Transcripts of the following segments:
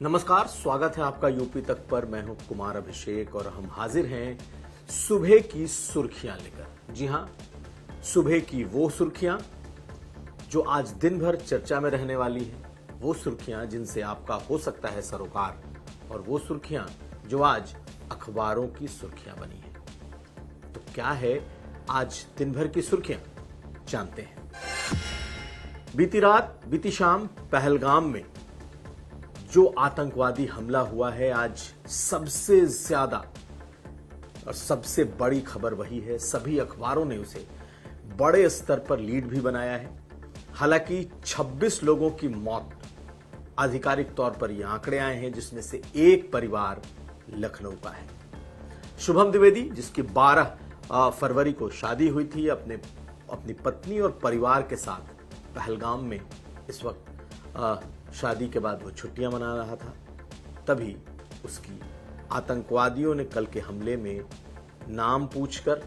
नमस्कार, स्वागत है आपका यूपी तक पर। मैं हूं कुमार अभिषेक और हम हाजिर हैं सुबह की सुर्खियां लेकर। जी हां, सुबह की वो सुर्खियां जो आज दिन भर चर्चा में रहने वाली है, वो सुर्खियां जिनसे आपका हो सकता है सरोकार, और वो सुर्खियां जो आज अखबारों की सुर्खियां बनी है। तो क्या है आज दिन भर की सुर्खियां, जानते हैं। बीती शाम पहलगाम में जो आतंकवादी हमला हुआ है, आज सबसे ज्यादा और सबसे बड़ी खबर वही है। सभी अखबारों ने उसे बड़े स्तर पर लीड भी बनाया है। हालांकि 26 लोगों की मौत, आधिकारिक तौर पर ये आंकड़े आए हैं, जिसमें से एक परिवार लखनऊ का है। शुभम द्विवेदी, जिसकी 12 फरवरी को शादी हुई थी, अपनी पत्नी और परिवार के साथ पहलगाम में इस वक्त शादी के बाद वो छुट्टियां मना रहा था, तभी उसकी आतंकवादियों ने कल के हमले में नाम पूछकर,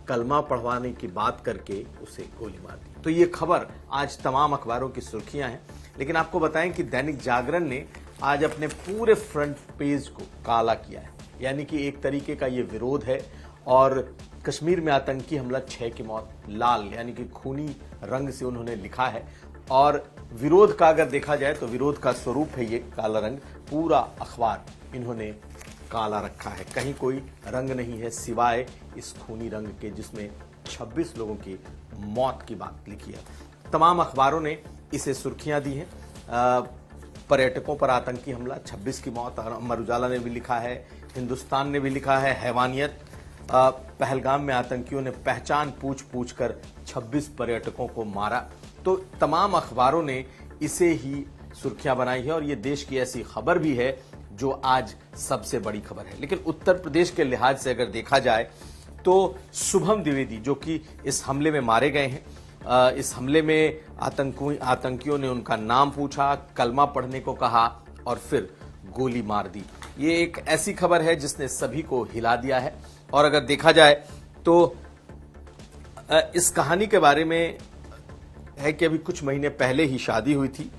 कलमा पढ़वाने की बात करके उसे गोली मार दी। तो ये खबर आज तमाम अखबारों की सुर्खियां हैं। लेकिन आपको बताएं कि दैनिक जागरण ने आज अपने पूरे फ्रंट पेज को काला किया है। यानी कि एक तरीके का ये विरोध है। और कश्मीर में आतंकी हमला, 6 की मौत, लाल यानी कि खूनी रंग से उन्होंने लिखा है। और विरोध का अगर देखा जाए तो विरोध का स्वरूप है ये काला रंग। पूरा अखबार इन्होंने काला रखा है, कहीं कोई रंग नहीं है सिवाय इस खूनी रंग के, जिसमें 26 लोगों की मौत की बात लिखी है। तमाम अखबारों ने इसे सुर्खियां दी हैं। पर्यटकों पर आतंकी हमला, 26 की मौत। अमर उजाला ने भी लिखा है, हिंदुस्तान ने भी लिखा है हैवानियत। पहलगाम में आतंकियों ने पहचान पूछ कर 26 पर्यटकों को मारा। तो तमाम अखबारों ने इसे ही सुर्खियां बनाई है। और ये देश की ऐसी खबर भी है जो आज सबसे बड़ी खबर है। लेकिन उत्तर प्रदेश के लिहाज से अगर देखा जाए तो शुभम द्विवेदी, जो कि इस हमले में मारे गए हैं, इस हमले में आतंकियों ने उनका नाम पूछा, कलमा पढ़ने को कहा और फिर गोली मार दी। ये एक ऐसी खबर है जिसने सभी को हिला दिया है। और अगर देखा जाए तो इस कहानी के बारे में है कि अभी कुछ महीने पहले ही शादी हुई थी।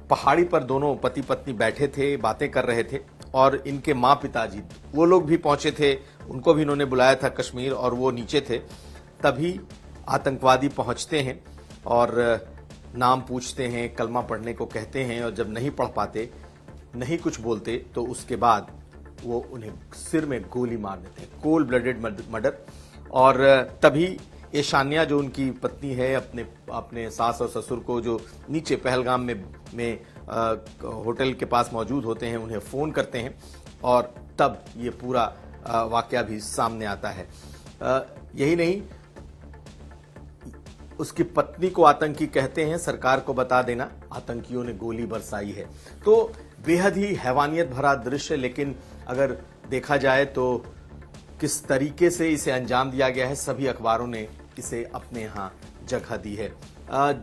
पहाड़ी पर दोनों पति पत्नी बैठे थे, बातें कर रहे थे, और इनके माँ पिताजी, वो लोग भी पहुंचे थे, उनको भी इन्होंने बुलाया था कश्मीर, और वो नीचे थे। तभी आतंकवादी पहुंचते हैं और नाम पूछते हैं, कलमा पढ़ने को कहते हैं, और जब नहीं पढ़ पाते, नहीं कुछ बोलते, तो उसके बाद वो उन्हें सिर में गोली मार देते हैं। Cold blooded murder. और तभी ईशान्या, जो उनकी पत्नी है, अपने सास और ससुर को, जो नीचे पहलगाम में होटल के पास मौजूद होते हैं, उन्हें फोन करते हैं। और तब ये पूरा वाकया भी सामने आता है। यही नहीं, उसकी पत्नी को आतंकी कहते हैं, सरकार को बता देना, आतंकियों ने गोली बरसाई है। तो बेहद ही हैवानियत भरा दृश्य। लेकिन अगर देखा जाए तो किस तरीके से इसे अंजाम दिया गया है, सभी अखबारों ने इसे अपने यहां जगह दी है।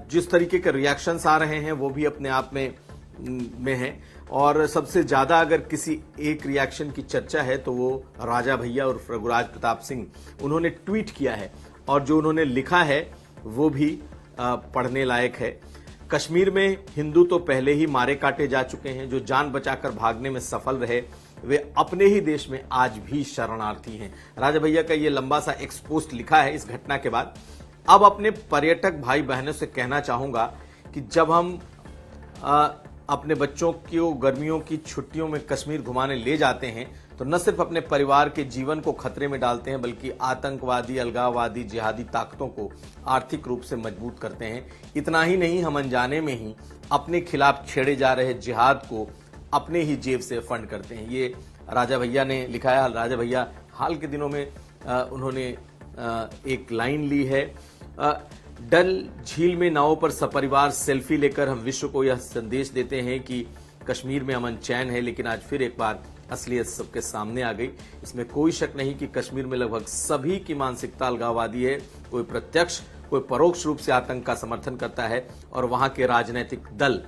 जिस तरीके के रिएक्शंस आ रहे हैं वो भी अपने आप में हैं। और सबसे ज्यादा अगर किसी एक रिएक्शन की चर्चा है तो वो राजा भैया और रघुराज प्रताप सिंह, उन्होंने ट्वीट किया है, और जो उन्होंने लिखा है वो भी पढ़ने लायक है। कश्मीर में हिंदू तो पहले ही मारे काटे जा चुके हैं, जो जान बचाकर भागने में सफल रहे वे अपने ही देश में आज भी शरणार्थी हैं। राजा भैया का ये लंबा सा एक्सपोस्ट लिखा है इस घटना के बाद। अब अपने पर्यटक भाई बहनों से कहना चाहूंगा कि जब हम अपने बच्चों को गर्मियों की छुट्टियों में कश्मीर घुमाने ले जाते हैं, तो न सिर्फ अपने परिवार के जीवन को खतरे में डालते हैं, बल्कि आतंकवादी, अलगाववादी, जिहादी ताकतों को आर्थिक रूप से मजबूत करते हैं। इतना ही नहीं, हम अनजाने में ही अपने खिलाफ छेड़े जा रहे जिहाद को अपने ही जेब से फंड करते हैं। ये राजा भैया ने लिखा है। राजा भैया हाल के दिनों में उन्होंने एक लाइन ली है, डल झील में नावों पर सपरिवार सेल्फी लेकर हम विश्व को यह संदेश देते हैं कि कश्मीर में अमन चैन है। लेकिन आज फिर एक बार असलियत सबके सामने आ गई। इसमें कोई शक नहीं कि कश्मीर में लगभग सभी की मानसिकता अलगाववादी है। कोई प्रत्यक्ष, कोई परोक्ष रूप से आतंक का समर्थन करता है, और वहां के राजनीतिक दल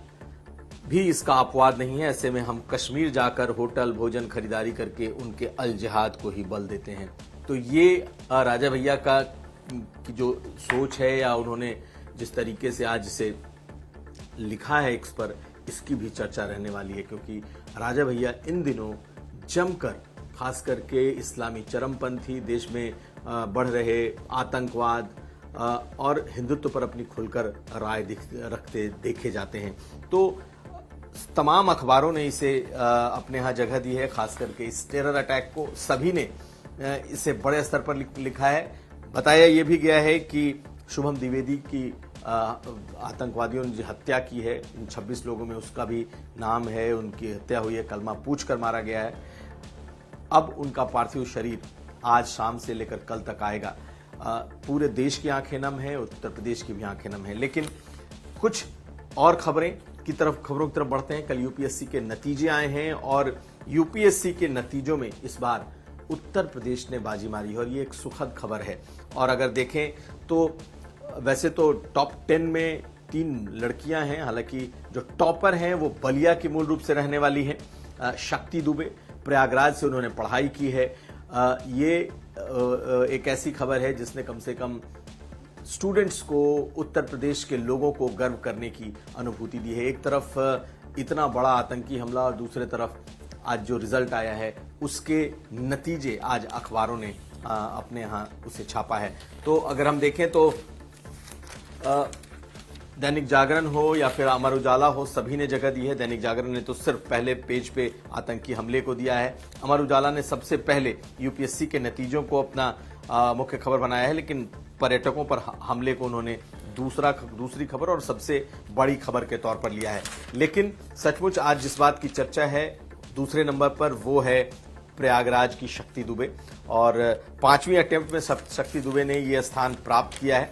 भी इसका अपवाद नहीं है। ऐसे में हम कश्मीर जाकर होटल, भोजन खरीदारी करके उनके अल जिहाद को ही बल देते हैं। तो ये राजा भैया की जो सोच है, या उन्होंने जिस तरीके से आज इसे लिखा है एक्स पर, इसकी भी चर्चा रहने वाली है, क्योंकि राजा भैया इन दिनों जमकर, खास करके इस्लामी चरमपंथी, देश में बढ़ रहे आतंकवाद और हिंदुत्व पर अपनी खुलकर राय रखते देखे जाते हैं। तो तमाम अखबारों ने इसे अपने यहाँ जगह दी है, खास करके इस टेरर अटैक को सभी ने इसे बड़े स्तर पर लिखा है। बताया यह भी गया है कि शुभम द्विवेदी की आतंकवादियों ने जो हत्या की है, इन 26 लोगों में उसका भी नाम है, उनकी हत्या हुई है, कलमा पूछकर मारा गया है। अब उनका पार्थिव शरीर आज शाम से लेकर कल तक आएगा। पूरे देश की आंखें नम है, उत्तर प्रदेश की भी आंखें नम है। लेकिन कुछ और खबरों की तरफ बढ़ते हैं। कल यूपीएससी के नतीजे आए हैं और यूपीएससी के नतीजों में इस बार उत्तर प्रदेश ने बाजी मारी है और ये एक सुखद खबर है। और अगर देखें तो वैसे तो टॉप 10 में 3 लड़कियां हैं, हालांकि जो टॉपर हैं वो बलिया की मूल रूप से रहने वाली हैं, शक्ति दुबे। प्रयागराज से उन्होंने पढ़ाई की है। ये एक ऐसी खबर है जिसने कम से कम स्टूडेंट्स को, उत्तर प्रदेश के लोगों को गर्व करने की अनुभूति दी है। एक तरफ इतना बड़ा आतंकी हमला और दूसरे तरफ आज जो रिजल्ट आया है उसके नतीजे आज अखबारों ने अपने यहाँ उसे छापा है। तो अगर हम देखें तो दैनिक जागरण हो या फिर अमर उजाला हो, सभी ने जगह दी है। दैनिक जागरण ने तो सिर्फ पहले पेज पे आतंकी हमले को दिया है। अमर उजाला ने सबसे पहले यूपीएससी के नतीजों को अपना मुख्य खबर बनाया है, लेकिन पर्यटकों पर हमले को उन्होंने दूसरी खबर और सबसे बड़ी खबर के तौर पर लिया है। लेकिन सचमुच आज जिस बात की चर्चा है दूसरे नंबर पर, वो है प्रयागराज की शक्ति दुबे। और 5वीं अटेम्प्ट में शक्ति दुबे ने यह स्थान प्राप्त किया है।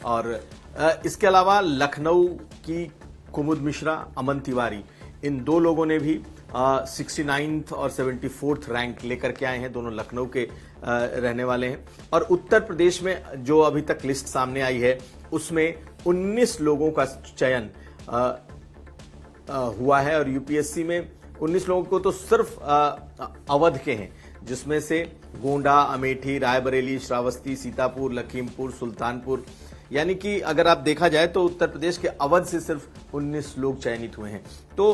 और इसके अलावा लखनऊ की कुमुद मिश्रा, अमन तिवारी, इन 2 लोगों ने भी 69th और 74th रैंक लेकर के आए हैं। दोनों लखनऊ के रहने वाले हैं। और उत्तर प्रदेश में जो अभी तक लिस्ट सामने आई है उसमें 19 लोगों का चयन हुआ है। और यूपीएससी में 19 लोगों को तो सिर्फ अवध के हैं, जिसमें से गोंडा, अमेठी, रायबरेली, श्रावस्ती, सीतापुर, लखीमपुर, सुल्तानपुर, यानी कि अगर आप देखा जाए तो उत्तर प्रदेश के अवध से सिर्फ 19 लोग चयनित हुए हैं। तो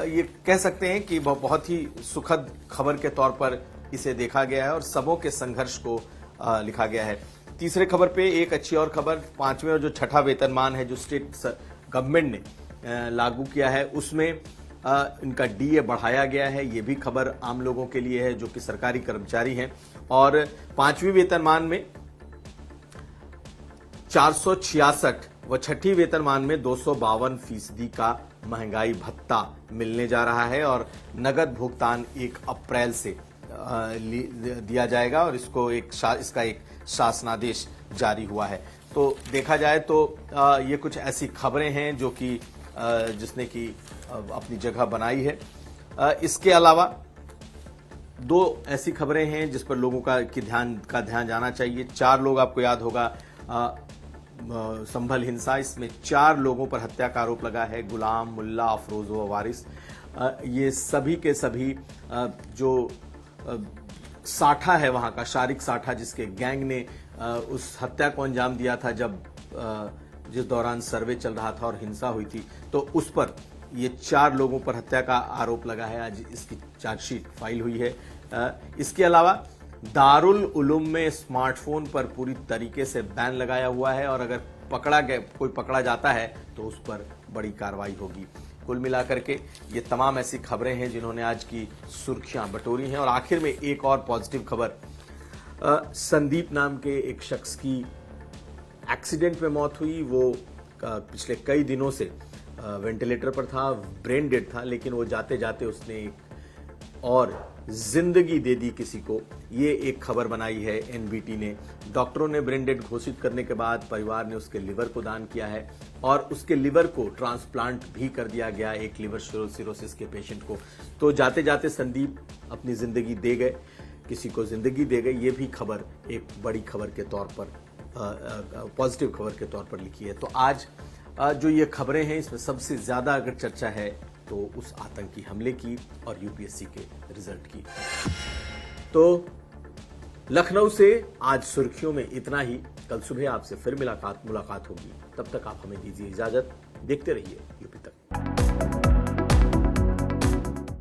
ये कह सकते हैं कि बहुत ही सुखद खबर के तौर पर इसे देखा गया है और सबों के संघर्ष को लिखा गया है। तीसरे खबर पे एक अच्छी और खबर, 5वें और जो 6ठा वेतनमान है जो स्टेट गवर्नमेंट ने लागू किया है, उसमें इनका डीए बढ़ाया गया है। ये भी खबर आम लोगों के लिए है जो कि सरकारी कर्मचारी हैं। और 5वीं वेतनमान में 466 व 6ठी वेतनमान में 252% का महंगाई भत्ता मिलने जा रहा है। और नगद भुगतान 1 अप्रैल से दिया जाएगा और इसका एक शासनादेश जारी हुआ है। तो देखा जाए तो ये कुछ ऐसी खबरें हैं जो कि जिसने की अपनी जगह बनाई है। इसके अलावा 2 ऐसी खबरें हैं जिस पर लोगों का ध्यान जाना चाहिए। 4 लोग, आपको याद होगा संभल हिंसा, इसमें 4 लोगों पर हत्या का आरोप लगा है। गुलाम, मुल्ला, अफरोज व वारिस, ये सभी के सभी जो साठा है वहां का, शारिक साठा, जिसके गैंग ने उस हत्या को अंजाम दिया था जब जिस दौरान सर्वे चल रहा था और हिंसा हुई थी, तो उस पर ये 4 लोगों पर हत्या का आरोप लगा है। आज इसकी चार्जशीट फाइल हुई है। इसके अलावा दारुल उलूम में स्मार्टफोन पर पूरी तरीके से बैन लगाया हुआ है और अगर कोई पकड़ा जाता है तो उस पर बड़ी कार्रवाई होगी। कुल मिलाकर के ये तमाम ऐसी खबरें हैं जिन्होंने आज की सुर्खियां बटोरी हैं। और आखिर में एक और पॉजिटिव खबर, संदीप नाम के एक शख्स की एक्सीडेंट में मौत हुई। वो पिछले कई दिनों से वेंटिलेटर पर था, ब्रेन डेड था, लेकिन वो जाते जाते उसने एक और जिंदगी दे दी किसी को। ये एक खबर बनाई है एनबीटी ने। डॉक्टरों ने ब्रेन डेड घोषित करने के बाद परिवार ने उसके लिवर को दान किया है और उसके लिवर को ट्रांसप्लांट भी कर दिया गया एक लिवर सिरोसिस के पेशेंट को। तो जाते जाते संदीप अपनी जिंदगी दे गए, किसी को जिंदगी दे गए। ये भी खबर एक बड़ी खबर के तौर पर, पॉजिटिव खबर के तौर पर लिखी है। तो आज जो ये खबरें हैं इसमें सबसे ज्यादा अगर चर्चा है तो उस आतंकी हमले की और यूपीएससी के रिजल्ट की। तो लखनऊ से आज सुर्खियों में इतना ही। कल सुबह आपसे फिर मुलाकात होगी। तब तक आप हमें दीजिए इजाजत। देखते रहिए यूपी तक।